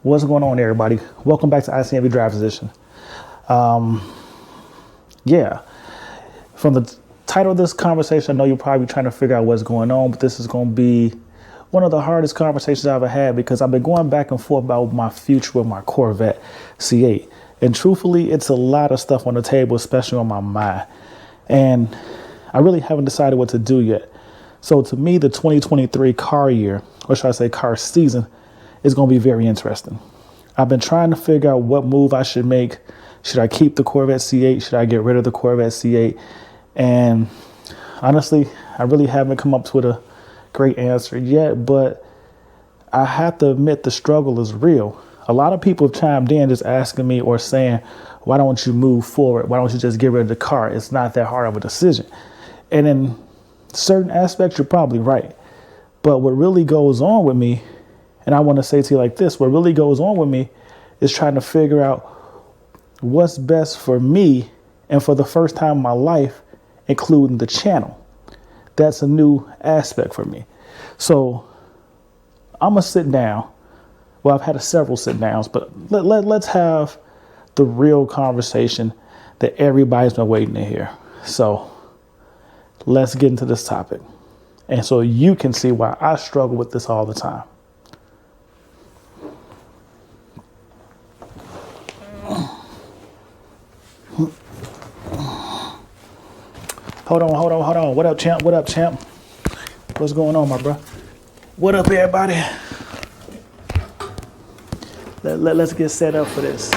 What's going on, everybody? Welcome back to ICNV Drive Position. Yeah, from the title of this conversation, I know you're probably trying to figure out what's going on, but this is going to be one of the hardest conversations I've ever had because I've been going back and forth about my future with my Corvette C8. And truthfully, it's a lot of stuff on the table, especially on my mind. And I really haven't decided what to do yet. So to me, the 2023 car year, or should I say car season, is going to be very interesting. I've been trying to figure out what move I should make. Should I keep the Corvette C8? Should I get rid of the Corvette C8? And honestly, I really haven't come up with a great answer yet, but I have to admit the struggle is real. A lot of people have chimed in just asking me or saying, why don't you move forward? Why don't you just get rid of the car? It's not that hard of a decision. And in certain aspects, you're probably right. But what really goes on with me, and I want to say to you like this, what really goes on with me is trying to figure out what's best for me and for the first time in my life, including the channel. That's a new aspect for me. So I'm going to sit down. Well, I've had several sit downs, but let's have the real conversation that everybody's been waiting to hear. So let's get into this topic. And so you can see why I struggle with this all the time. Hold on. What up, champ? What's going on, my bro? What up, everybody? Let's get set up for this.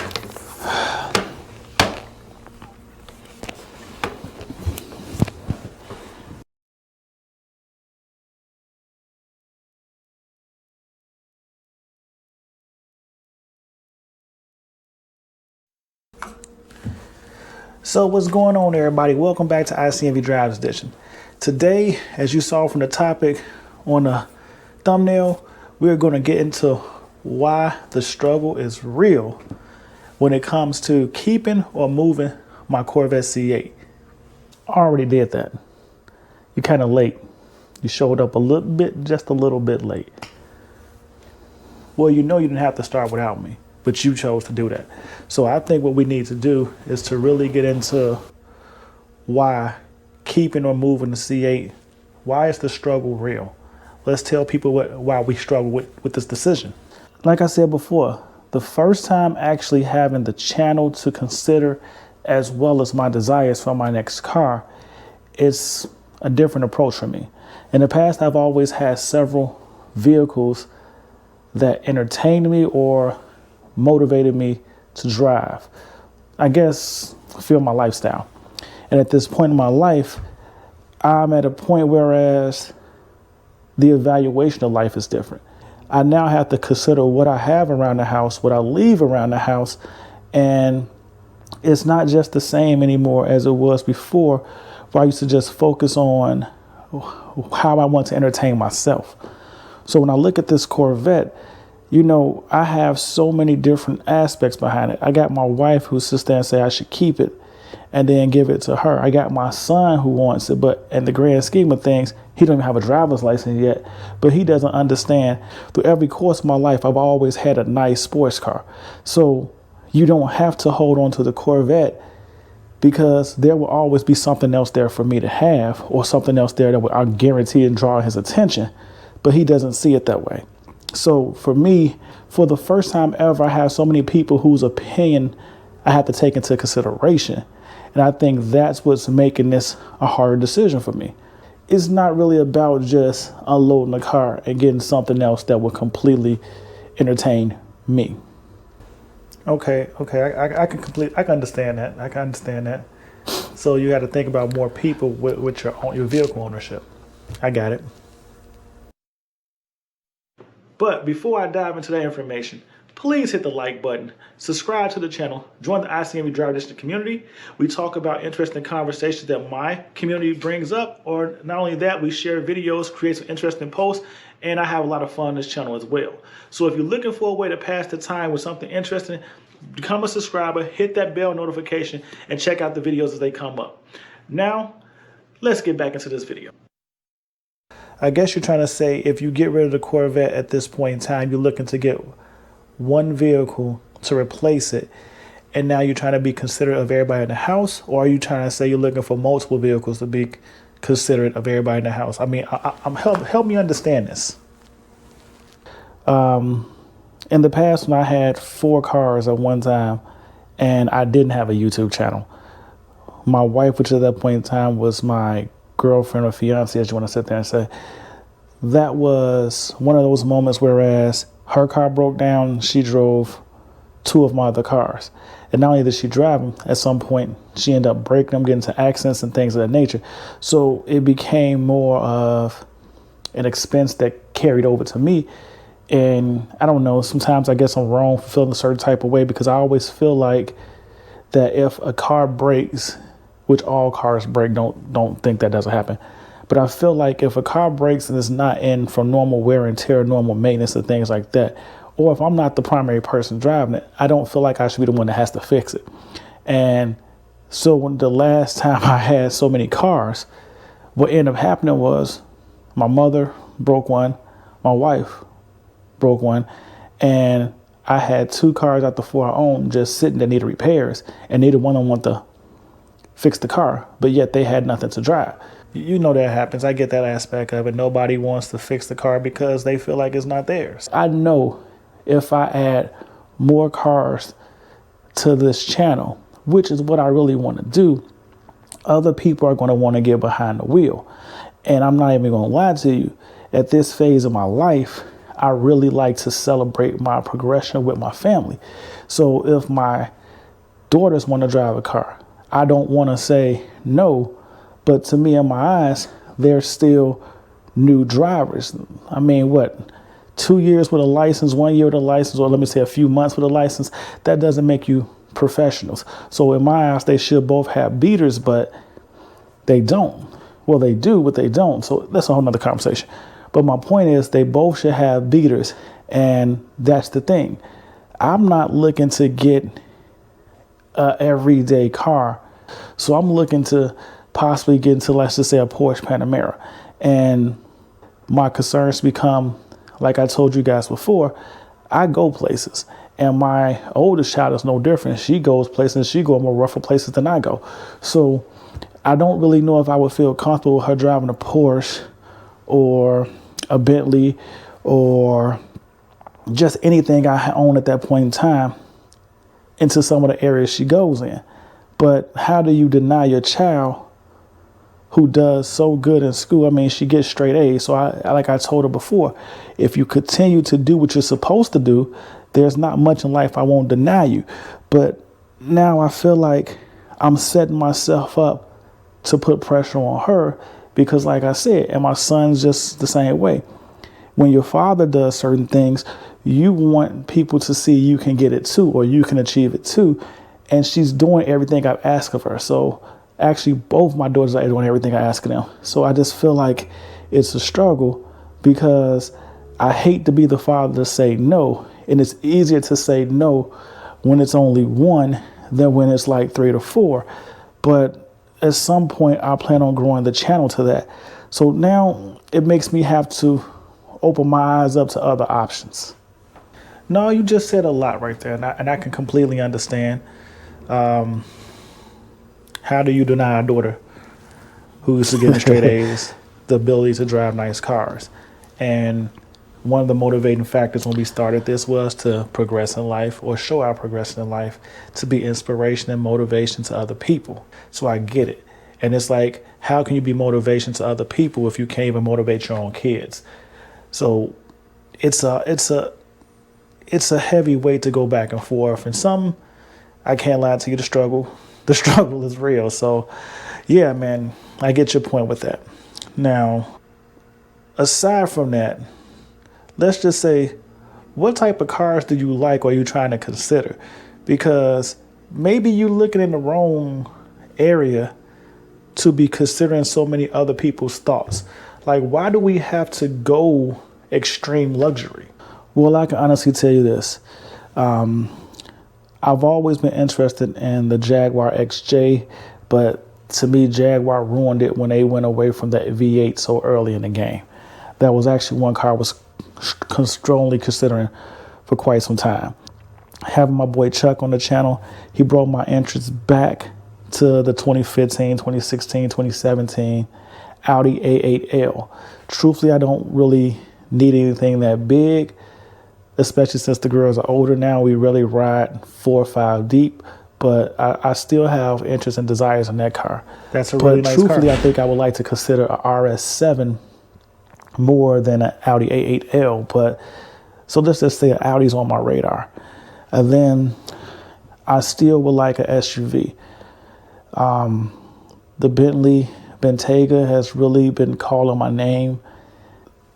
So what's going on, everybody? Welcome back to ICNV Drives Edition. Today, as you saw from the topic on the thumbnail, we're going to get into why the struggle is real when it comes to keeping or moving my Corvette C8. I already did that. You're kind of late. You showed up just a little bit late. Well, you know you didn't have to start without me, but you chose to do that. So I think what we need to do is to really get into why keeping or moving the C8, why is the struggle real? Let's tell people why we struggle with this decision. Like I said before, the first time actually having the channel to consider as well as my desires for my next car, it's a different approach for me. In the past, I've always had several vehicles that entertained me or motivated me to drive. I guess feel my lifestyle. And at this point in my life, I'm at a point whereas the evaluation of life is different. I now have to consider what I have around the house, what I leave around the house, and it's not just the same anymore as it was before, where I used to just focus on how I want to entertain myself. So when I look at this Corvette, you know, I have so many different aspects behind it. I got my wife who sits there and say I should keep it and then give it to her. I got my son who wants it, but in the grand scheme of things, he don't even have a driver's license yet, but he doesn't understand. Through every course of my life, I've always had a nice sports car. So you don't have to hold on to the Corvette because there will always be something else there for me to have or something else there that I'll guarantee and draw his attention, but he doesn't see it that way. So for me, for the first time ever, I have so many people whose opinion I have to take into consideration. And I think that's what's making this a hard decision for me. It's not really about just unloading the car and getting something else that will completely entertain me. Okay, I can understand that. I can understand that. So you got to think about more people with your vehicle ownership. I got it. But before I dive into that information, please hit the like button, subscribe to the channel, join the ICNV Drive Edition community. We talk about interesting conversations that my community brings up, or not only that, we share videos, create some interesting posts, and I have a lot of fun on this channel as well. So if you're looking for a way to pass the time with something interesting, become a subscriber, hit that bell notification, and check out the videos as they come up. Now, let's get back into this video. I guess you're trying to say if you get rid of the Corvette at this point in time, you're looking to get one vehicle to replace it, and now you're trying to be considerate of everybody in the house? Or are you trying to say you're looking for multiple vehicles to be considerate of everybody in the house? I mean, I'm help me understand this. In the past, when I had 4 cars at one time and I didn't have a YouTube channel, my wife, which at that point in time was my girlfriend or fiance, as you want to sit there and say, that was one of those moments whereas her car broke down, she drove 2 of my other cars. And not only did she drive them, at some point she ended up breaking them, getting into accidents and things of that nature. So it became more of an expense that carried over to me. And I don't know, sometimes I guess I'm wrong for feeling a certain type of way, because I always feel like that if a car breaks, which all cars break, don't think that doesn't happen. But I feel like if a car breaks and it's not in from normal wear and tear, normal maintenance and things like that, or if I'm not the primary person driving it, I don't feel like I should be the one that has to fix it. And so when the last time I had so many cars, what ended up happening was my mother broke one, my wife broke one, and I had 2 cars out the 4 I owned just sitting that needed repairs, and neither one of them wanted to fix the car, but yet they had nothing to drive. You know that happens. I get that aspect of it. Nobody wants to fix the car because they feel like it's not theirs. I know if I add more cars to this channel, which is what I really want to do, other people are going to want to get behind the wheel. And I'm not even going to lie to you. At this phase of my life, I really like to celebrate my progression with my family. So if my daughters want to drive a car, I don't want to say no, but to me, in my eyes, they're still new drivers. I mean, what, 2 years with a license, 1 year with a license, or let me say a few months with a license, that doesn't make you professionals. So in my eyes, they should both have beaters, but they don't. Well, they do, but they don't. So that's a whole nother conversation. But my point is, they both should have beaters. And that's the thing. I'm not looking to get an everyday car. So I'm looking to possibly get into, let's just say, a Porsche Panamera. And my concerns become, like I told you guys before, I go places. And my oldest child is no different. She goes places. She goes more rougher places than I go. So I don't really know if I would feel comfortable with her driving a Porsche or a Bentley or just anything I own at that point in time into some of the areas she goes in. But how do you deny your child who does so good in school? I mean, she gets straight A's. So like I told her before, if you continue to do what you're supposed to do, there's not much in life I won't deny you. But now I feel like I'm setting myself up to put pressure on her because, like I said, and my son's just the same way. When your father does certain things, you want people to see you can get it too, or you can achieve it too. And she's doing everything I've asked of her. So actually, both my daughters are doing everything I ask of them. So I just feel like it's a struggle because I hate to be the father to say no. And it's easier to say no when it's only one than when it's like 3 to 4. But at some point, I plan on growing the channel to that. So now it makes me have to open my eyes up to other options. No, you just said a lot right there, and I can completely understand. How do you deny a daughter who's getting straight A's the ability to drive nice cars? And one of the motivating factors when we started this was to progress in life, or show our progression in life, to be inspiration and motivation to other people. So I get it. And it's like, how can you be motivation to other people if you can't even motivate your own kids? So it's a heavy weight to go back and forth. And some, I can't lie to you, the struggle is real. So yeah, man, I get your point with that. Now, aside from that, let's just say, what type of cars do you like or are you trying to consider? Because maybe you're looking in the wrong area to be considering so many other people's thoughts. Like, why do we have to go extreme luxury? Well, I can honestly tell you this. I've always been interested in the Jaguar XJ, but to me, Jaguar ruined it when they went away from that V8 so early in the game. That was actually one car I was strongly considering for quite some time. Having my boy Chuck on the channel, he brought my interest back to the 2015, 2016, 2017 Audi A8L. Truthfully, I don't really need anything that big, especially since the girls are older now. We really ride 4 or 5 deep, but I still have interest and desires in that car. That's a really nice car. Truthfully, I think I would like to consider a RS7 more than an Audi A8L, but so let's just say Audi's on my radar. And then I still would like a SUV. The Bentley Bentayga has really been calling my name.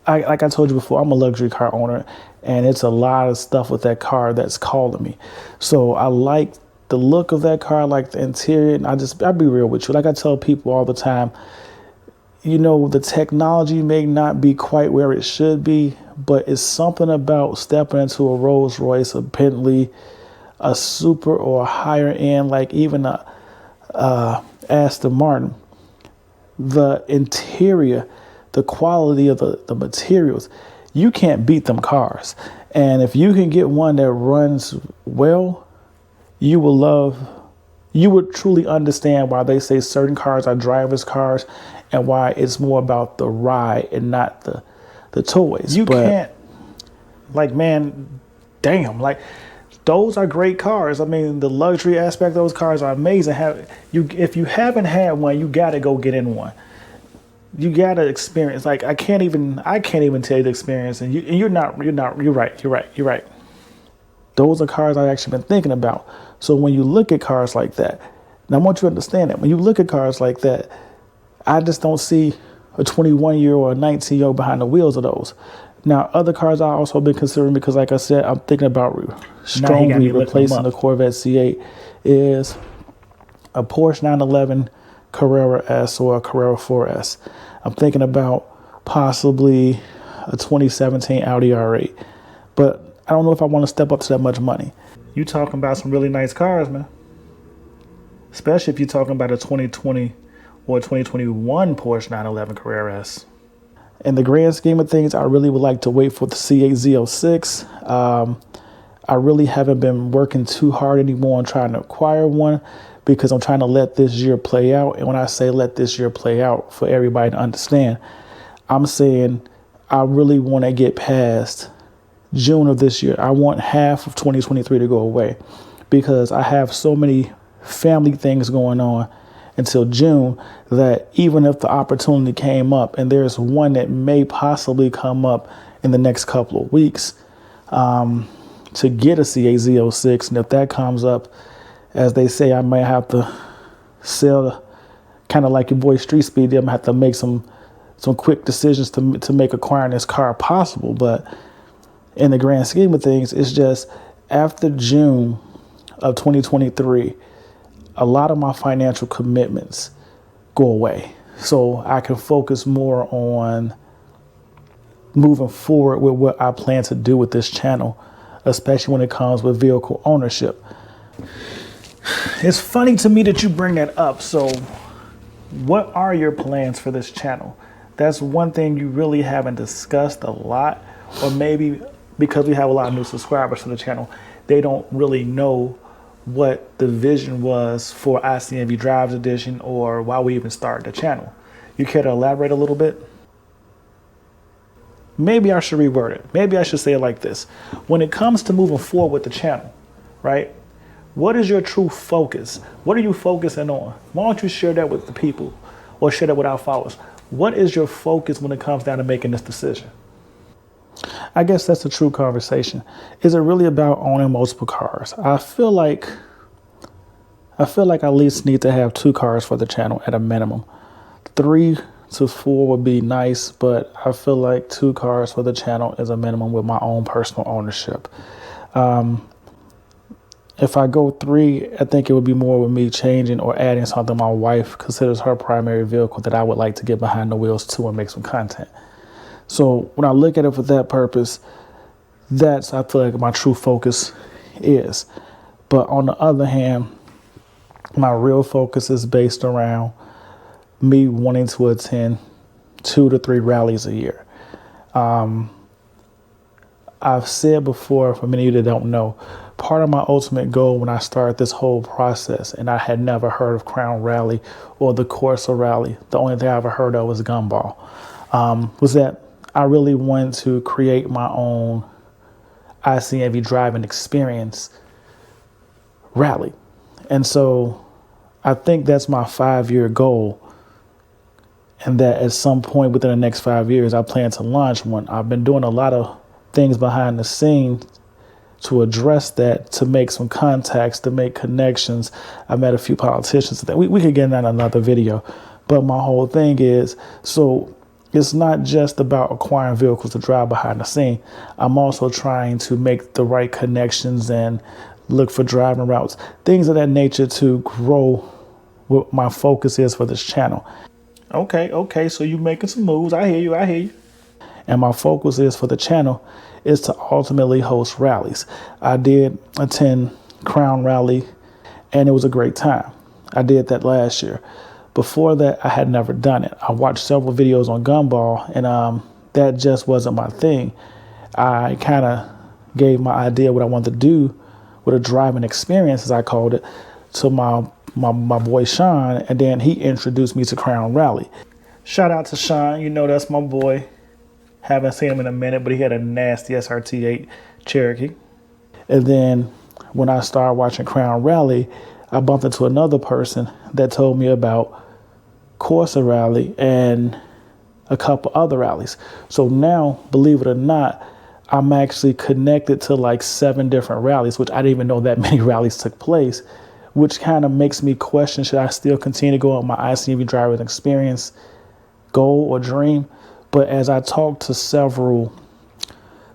Like I told you before, I'm a luxury car owner, and it's a lot of stuff with that car that's calling me. So I like the look of that car, I like the interior, and I'll be real with you. Like I tell people all the time, you know, the technology may not be quite where it should be, but it's something about stepping into a Rolls Royce, a Bentley, a super or a higher end, like even a Aston Martin. The interior, the quality of the materials, you can't beat them cars. And if you can get one that runs well, you would truly understand why they say certain cars are driver's cars and why it's more about the ride and not the toys. Can't, like, man, damn, like, those are great cars. I mean, the luxury aspect of those cars are amazing. If you haven't had one, you got to go get in one. You got to experience. Like, I can't even tell you the experience. And you're right. Those are cars I've actually been thinking about. So when you look at cars like that, and I want you to understand that when you look at cars like that, I just don't see a 21-year-old or a 19-year-old behind the wheels of those. Now, other cars I've also been considering, because like I said, I'm thinking about strongly replacing the Corvette C8, is a Porsche 911 Carrera S or a Carrera 4S. I'm thinking about possibly a 2017 Audi R8. But I don't know if I want to step up to that much money. You talking about some really nice cars, man. Especially if you're talking about a 2020 or 2021 Porsche 911 Carrera S. In the grand scheme of things, I really would like to wait for the C8 Z06. I really haven't been working too hard anymore on trying to acquire one because I'm trying to let this year play out. And when I say let this year play out, for everybody to understand, I'm saying I really want to get past June of this year. I want half of 2023 to go away because I have so many family things going on until June that even if the opportunity came up, and there's one that may possibly come up in the next couple of weeks, to get a C8 Z06, and if that comes up, as they say, I might have to sell, kind of like your boy Street Speed. I'm gonna have to make some quick decisions to make acquiring this car possible. But in the grand scheme of things, it's just after June of 2023, a lot of my financial commitments go away. So I can focus more on moving forward with what I plan to do with this channel, especially when it comes with vehicle ownership. It's funny to me that you bring that up. So what are your plans for this channel? That's one thing you really haven't discussed a lot, or maybe because we have a lot of new subscribers to the channel, they don't really know what the vision was for ICNV Drives Edition or why we even started the channel. You care to elaborate a little bit? Maybe I should reword it. Maybe I should say it like this. When it comes to moving forward with the channel, right? What is your true focus? What are you focusing on? Why don't you share that with the people or share that with our followers? What is your focus when it comes down to making this decision? I guess that's a true conversation. Is it really about owning multiple cars? I feel like I at least need to have 2 cars for the channel at a minimum. 3 to 4 would be nice, but I feel like 2 cars for the channel is a minimum with my own personal ownership. If I go 3, I think it would be more with me changing or adding something my wife considers her primary vehicle that I would like to get behind the wheels to and make some content. So when I look at it for that purpose, that's, I feel like, my true focus is. But on the other hand, my real focus is based around me wanting to attend 2 to 3 rallies a year. I've said before, for many of you that don't know, part of my ultimate goal when I started this whole process, and I had never heard of Crown Rally or the Corsa Rally, the only thing I ever heard of was Gumball, was that I really wanted to create my own ICNV driving experience rally. And so I think that's my 5-year goal. And that at some point within the next 5 years, I plan to launch one. I've been doing a lot of things behind the scenes to address that, to make some contacts, to make connections. I met a few politicians that we could get in another video. But my whole thing is, so it's not just about acquiring vehicles to drive behind the scene. I'm also trying to make the right connections and look for driving routes, things of that nature to grow what my focus is for this channel. Okay, so you making some moves. I hear you. And my focus is for the channel is to ultimately host rallies. I did attend Crown Rally and it was a great time. I did that last year. Before that, I had never done it. I watched several videos on Gumball, and that just wasn't my thing. I kind of gave my idea what I wanted to do with a driving experience, as I called it, to my boy Sean, and then he introduced me to Crown Rally. Shout out to Sean, you know that's my boy. Haven't seen him in a minute, but he had a nasty SRT8 Cherokee. And then when I started watching Crown Rally, I bumped into another person that told me about Corsa Rally and a couple other rallies. So now, believe it or not, I'm actually connected to like 7 different rallies, which I didn't even know that many rallies took place, which kind of makes me question, should I still continue to go on my ICNV driving experience goal or dream? But as I talk to several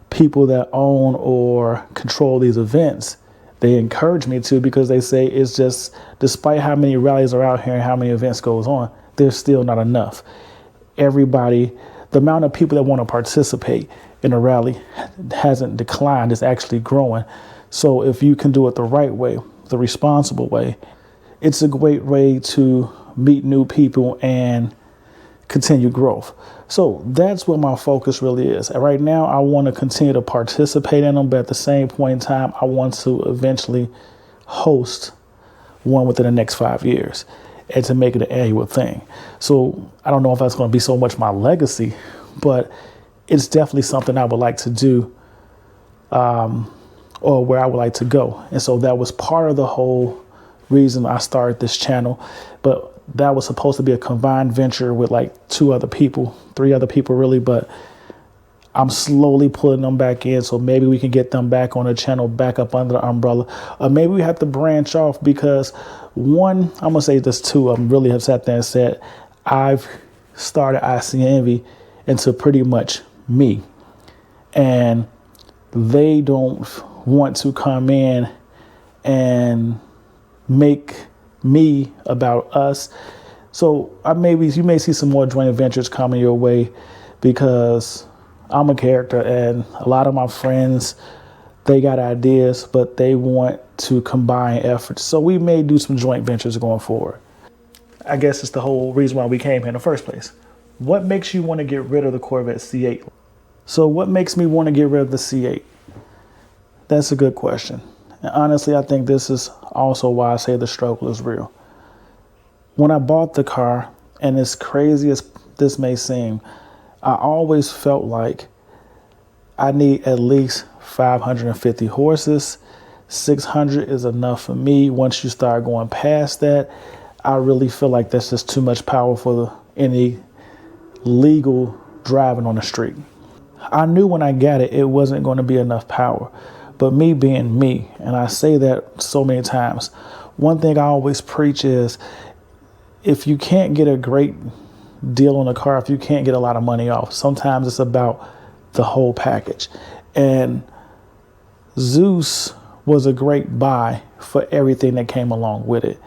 people that own or control these events, they encourage me to, because they say it's just, despite how many rallies are out here and how many events goes on, there's still not enough. Everybody, the amount of people that want to participate in a rally hasn't declined, it's actually growing. So if you can do it the right way, the responsible way, it's a great way to meet new people and continue growth. So that's what my focus really is. Right now, I want to continue to participate in them, but at the same point in time, I want to eventually host one within the next 5 years and to make it an annual thing. So I don't know if that's going to be so much my legacy, but it's definitely something I would like to do, or where I would like to go. And so that was part of the whole reason I started this channel. But that was supposed to be a combined venture with like 3 other people really, but I'm slowly pulling them back in. So maybe we can get them back on the channel, back up under the umbrella, or maybe we have to branch off, because one, I'm gonna say this, 2 of them really have sat there and said, I've started ICNV into pretty much me, and they don't want to come in and make me about us. So you may see some more joint ventures coming your way, because I'm a character and a lot of my friends, they got ideas, but they want to combine efforts. So we may do some joint ventures going forward. I guess it's the whole reason why we came here in the first place. What makes you want to get rid of the Corvette C8? So what makes me want to get rid of the C8? That's a good question. And honestly, I think this is also why I say the struggle is real. When I bought the car, and as crazy as this may seem, I always felt like I need at least 550 horses. 600 is enough for me. Once you start going past that, I really feel like that's just too much power for any legal driving on the street. I knew when I got it, it wasn't going to be enough power. But me being me, and I say that so many times, one thing I always preach is, if you can't get a great deal on a car, if you can't get a lot of money off, sometimes it's about the whole package. And Zeus was a great buy for everything that came along with it.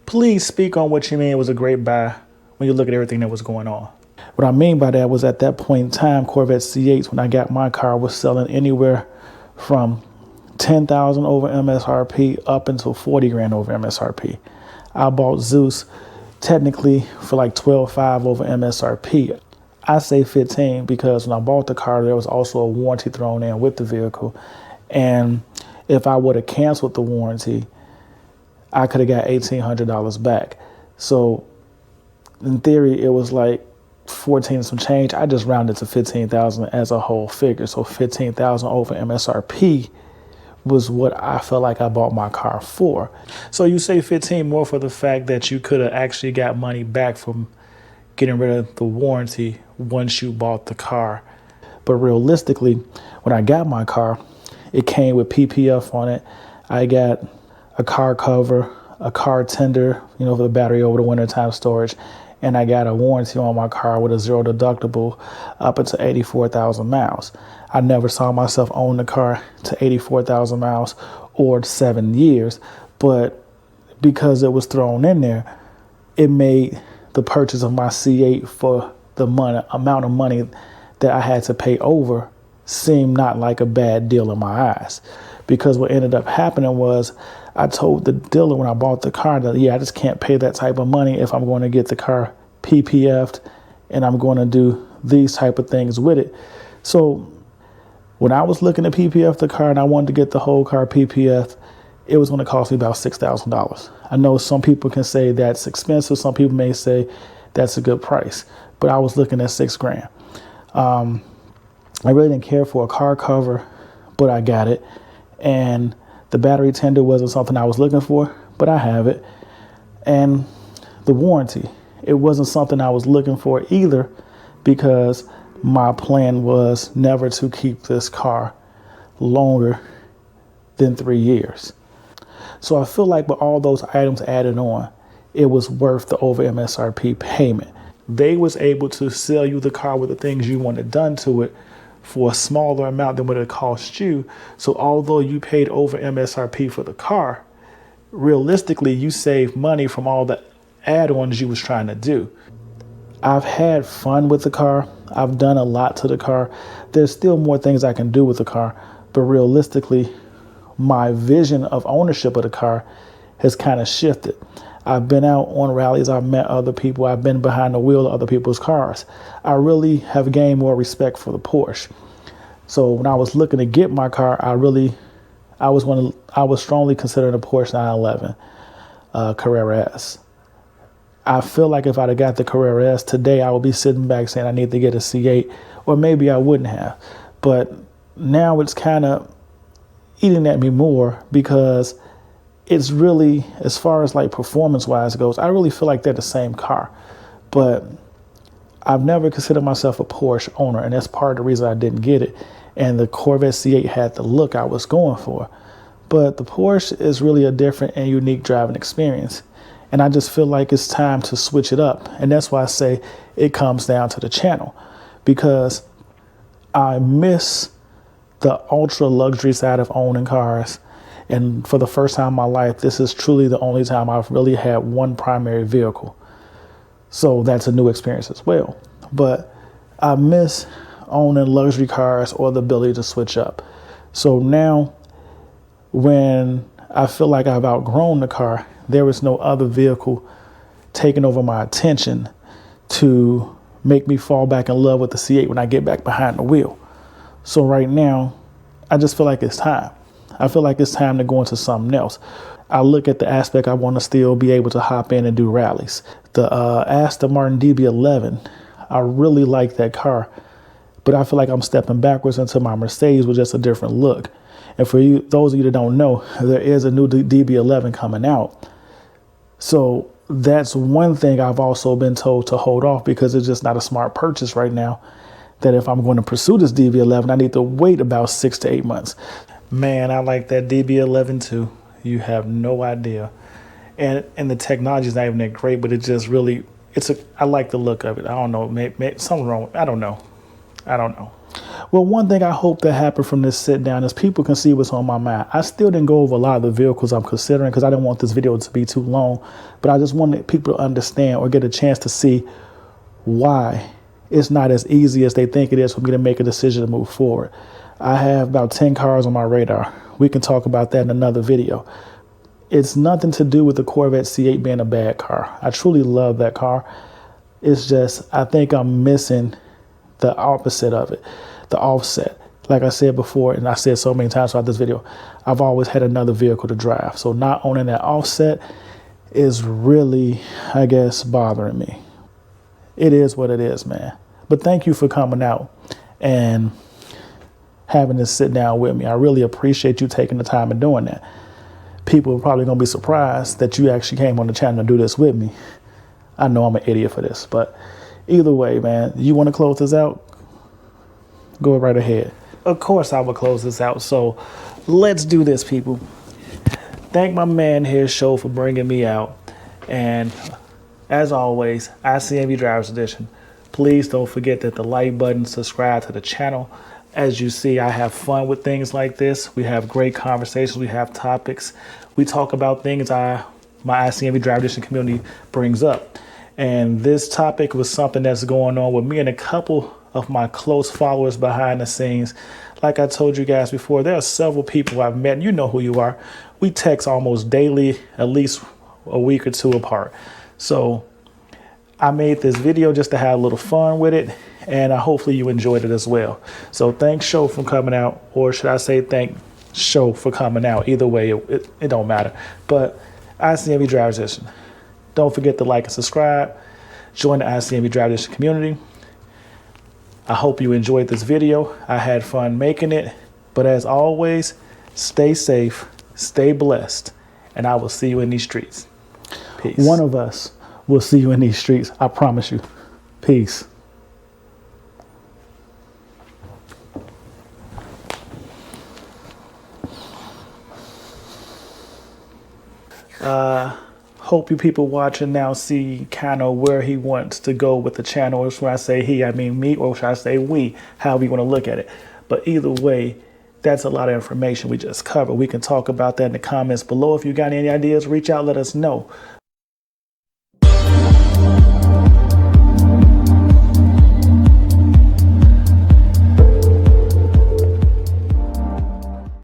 Please speak on what you mean it was a great buy when you look at everything that was going on. What I mean by that was, at that point in time, Corvette C8s, when I got my car, was selling anywhere from 10,000 over MSRP up until 40 grand over MSRP. I bought Zeus technically for like 12.5 over MSRP. I say 15 because when I bought the car, there was also a warranty thrown in with the vehicle. And if I would have canceled the warranty, I could have got $1,800 back. So in theory, it was like 14 and some change. I just rounded to 15,000 as a whole figure. So 15,000 over MSRP was what I felt like I bought my car for. So you say 15 more for the fact that you could have actually got money back from getting rid of the warranty once you bought the car. But realistically, when I got my car, it came with PPF on it. I got a car cover, a car tender, for the battery over the wintertime storage, and I got a warranty on my car with a zero deductible up until 84,000 miles. I never saw myself own the car to 84,000 miles or 7 years, but because it was thrown in there, it made the purchase of my C8 for the amount of money that I had to pay over seem not like a bad deal in my eyes. Because what ended up happening was I told the dealer when I bought the car that, I just can't pay that type of money if I'm going to get the car PPF'd and I'm going to do these type of things with it. So when I was looking to PPF the car and I wanted to get the whole car PPF, it was going to cost me about $6,000. I know some people can say that's expensive. Some people may say that's a good price, but I was looking at $6,000. I really didn't care for a car cover, but I got it. And the battery tender wasn't something I was looking for, but I have it. And the warranty, it wasn't something I was looking for either, because my plan was never to keep this car longer than 3 years. So I feel like with all those items added on, it was worth the over MSRP payment. They was able to sell you the car with the things you wanted done to it for a smaller amount than what it cost you. So although you paid over MSRP for the car, realistically, you saved money from all the add-ons you was trying to do. I've had fun with the car. I've done a lot to the car. There's still more things I can do with the car, but realistically, my vision of ownership of the car has kind of shifted. I've been out on rallies. I've met other people. I've been behind the wheel of other people's cars. I really have gained more respect for the Porsche. So when I was looking to get my car, I was strongly considering a Porsche 911 Carrera S. I feel like if I'd have got the Carrera S today, I would be sitting back saying I need to get a C8, or maybe I wouldn't have. But now it's kind of eating at me more, because it's really, as far as like performance wise goes, I really feel like they're the same car. But I've never considered myself a Porsche owner, and that's part of the reason I didn't get it. And the Corvette C8 had the look I was going for. But the Porsche is really a different and unique driving experience. And I just feel like it's time to switch it up. And that's why I say it comes down to the channel, because I miss the ultra luxury side of owning cars. And for the first time in my life, this is truly the only time I've really had one primary vehicle. So that's a new experience as well. But I miss owning luxury cars or the ability to switch up. So now when I feel like I've outgrown the car, there is no other vehicle taking over my attention to make me fall back in love with the C8 when I get back behind the wheel. So right now, I just feel like it's time. I feel like it's time to go into something else. I look at the aspect I want to still be able to hop in and do rallies. The Aston Martin DB11, I really like that car, but I feel like I'm stepping backwards into my Mercedes with just a different look. And for you, those of you that don't know, there is a new DB11 coming out. So that's one thing I've also been told to hold off, because it's just not a smart purchase right now. That if I'm going to pursue this DB11, I need to wait about 6 to 8 months. Man, I like that DB11 too. You have no idea. And the technology is not even that great, but it just really, I like the look of it. I don't know, maybe something's wrong. I don't know. Well, one thing I hope that happened from this sit down is people can see what's on my mind. I still didn't go over a lot of the vehicles I'm considering, because I didn't want this video to be too long, but I just wanted people to understand or get a chance to see why it's not as easy as they think it is for me to make a decision to move forward. I have about 10 cars on my radar. We can talk about that in another video. It's nothing to do with the Corvette C8 being a bad car. I truly love that car. It's just, I think I'm missing the opposite of it, the offset. Like I said before, and I said so many times throughout this video, I've always had another vehicle to drive. So not owning that offset is really, I guess, bothering me. It is what it is, man. But thank you for coming out and having to sit down with me. I really appreciate you taking the time and doing that. People are probably going to be surprised that you actually came on the channel to do this with me. I know I'm an idiot for this, but either way, man, you want to close this out? Go right ahead. Of course I will close this out. So let's do this, people. Thank my man here, Show, for bringing me out. And as always, ICNV Drivers Edition. Please don't forget that the like button, subscribe to the channel. As you see, I have fun with things like this. We have great conversations. We have topics. We talk about things my ICNV Driver Edition community brings up. And this topic was something that's going on with me and a couple of my close followers behind the scenes. Like I told you guys before, there are several people I've met. You know who you are. We text almost daily, at least a week or two apart. So I made this video just to have a little fun with it, and hopefully you enjoyed it as well. So thanks, Show, for coming out, or should I say thank Show for coming out. Either way, it don't matter. But ICNV Drivers Edition. Don't forget to like and subscribe. Join the ICNV Drivers Edition community. I hope you enjoyed this video. I had fun making it. But as always, stay safe, stay blessed, and I will see you in these streets. Peace. One of us will see you in these streets. I promise you. Peace. Hope you people watching now see kind of where he wants to go with the channel. Or should I say he, I mean me, or should I say we, however you want to look at it. But either way, that's a lot of information we just covered. We can talk about that in the comments below. If you got any ideas, reach out, let us know.